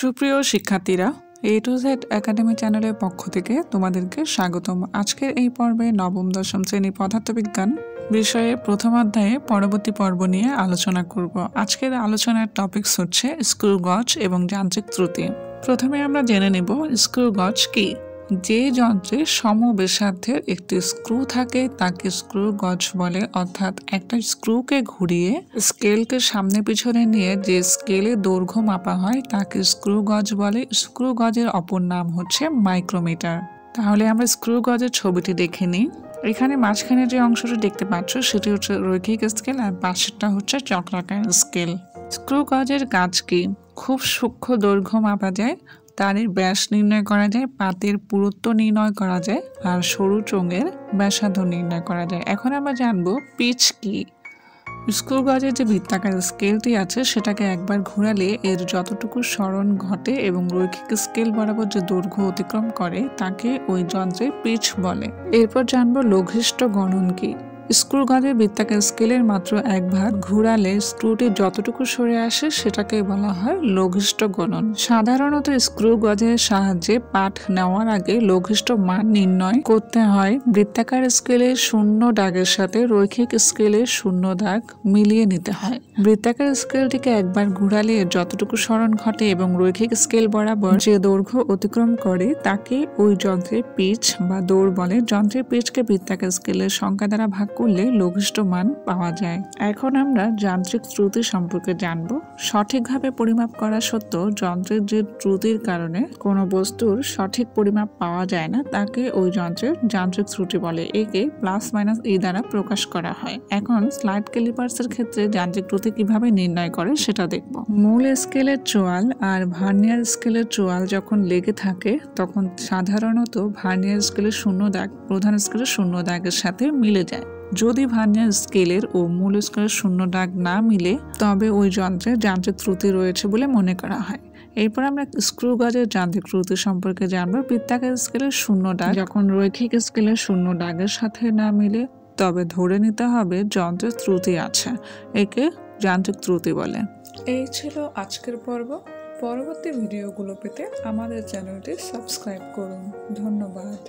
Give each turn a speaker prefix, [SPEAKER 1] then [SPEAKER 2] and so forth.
[SPEAKER 1] সুপ্রিয় শিক্ষার্থীরা, এ to Z academy চ্যানেলের পক্ষ থেকে তোমাদেরকে স্বাগতম। আজকের এই পর্বে নবম দশম শ্রেণী পদার্থবিজ্ঞান বিষয়ে প্রথম অধ্যায়ে পরবর্তী পর্ব নিয়ে আলোচনা করব। আজকের আলোচনার টপিকস হচ্ছে স্ক্রু গজ এবং যান্ত্রিক ত্রুটি। প্রথমে আমরা জেনে নেব স্ক্রু গজ কি। যে যন্ত্রে সমব্যাসার্ধের একটি স্ক্রু থাকে তাকে স্ক্রু গজ বলে, অর্থাৎ একটা স্ক্রুকে ঘুরিয়ে স্কেলকে সামনে পিছনে নিয়ে যে স্কেলে দৈর্ঘ্য মাপা হয় তাকে স্ক্রু গজ বলে। স্ক্রু গজের অপর নাম হচ্ছে মাইক্রোমিটার। তাহলে আমরা স্ক্রু গজের ছবিটি দেখে নিই। এখানে মাঝখানে যে অংশটি দেখতে পাচ্ছ সেটি হচ্ছে রৈখিক স্কেল, আর পাশেরটা হচ্ছে চক্রাকার স্কেল। স্ক্রু গজের কাজ কি? খুব সূক্ষ্ম দৈর্ঘ্য মাপা যায়, তারের ব্যাস নির্ণয় করা যায়, পাতের পুরুত্ব নির্ণয় করা যায়, আর সরু চোঙের ব্যাসার্ধ নির্ণয় করা যায়। এখন আমরা জানবো পিচ কি। স্ক্রু গজের যে বৃত্তাকার স্কেলটি আছে সেটাকে একবার ঘোরালে এর যতটুকু সরণ ঘটে এবং রৈখিক স্কেল বরাবর যে দৈর্ঘ্য অতিক্রম করে তাকে ওই যন্ত্রের পিচ বলে। এরপর জানবো লঘিষ্ঠ গণন কি। স্ক্রু গজের বৃত্তাকার স্কেলের মাত্র একবার ঘুরালে স্ক্রুটি যতটুকু সরে আসে সেটাকে বলা হয় লঘিষ্ঠ গণন। সাধারণত স্ক্রু গজের সাহায্যে পাঠ নেওয়ার আগে লঘিষ্ঠ মান নির্ণয় করতে হয়। বৃত্তাকার স্কেলের শূন্য দাগের সাথে রৈখিক স্কেলের শূন্য দাগ মিলিয়ে নিতে হয়। বৃত্তাকার স্কেলটিকে একবার ঘুরালে যতটুকু সরণ ঘটে এবং রৈখিক স্কেল বরাবর যে দৈর্ঘ্য অতিক্রম করে তাকে ওই যন্ত্রের পিচ বা দৌড় বলে। যন্ত্রের পিচকে বৃত্তাকার স্কেলের সংখ্যা দ্বারা ভাগ করলে লঘিষ্ঠ মান পাওয়া যায়। এখন আমরা যান্ত্রিক ত্রুটি সম্পর্কে জানব। সঠিকভাবে পরিমাপ করা সত্ত্বেও যন্ত্রের যে ত্রুটির কারণে কোনো বস্তুর সঠিক পরিমাপ পাওয়া যায় না তাকে ওই যন্ত্রের যান্ত্রিক ত্রুটি বলে। একে প্লাস মাইনাস ই দ্বারা প্রকাশ করা হয়। এখন স্লাইড ক্যালিপার্সের ক্ষেত্রে যান্ত্রিক ত্রুটি কিভাবে নির্ণয় করে সেটা দেখব। মূল স্কেলের চোয়াল আর ভার্নিয়ার স্কেলের চোয়াল যখন লেগে থাকে তখন সাধারণত ভার্নিয়ার স্কেলের শূন্য দাগ প্রধান স্কেলের শূন্য দাগের সাথে মিলে যায়। যদি ভার্নিয়ার স্কেলের ও মূল স্কেলের শূন্য দাগ না মিলে তবে ওই যন্ত্রে যান্ত্রিক ত্রুটি রয়েছে বলে মনে করা হয়। এরপর আমরা স্ক্রু গজের যান্ত্রিক ত্রুটি সম্পর্কে জানবো। বৃত্তাকার স্কেলের শূন্য দাগ যখন রৈখিক স্কেলের শূন্য দাগের সাথে না মিলে তবে ধরে নিতে হবে যন্ত্রের ত্রুটি আছে। একে যান্ত্রিক ত্রুটি বলে। এই ছিল আজকের পর্ব। পরবর্তী ভিডিওগুলো পেতে আমাদের চ্যানেলটি সাবস্ক্রাইব করুন। ধন্যবাদ।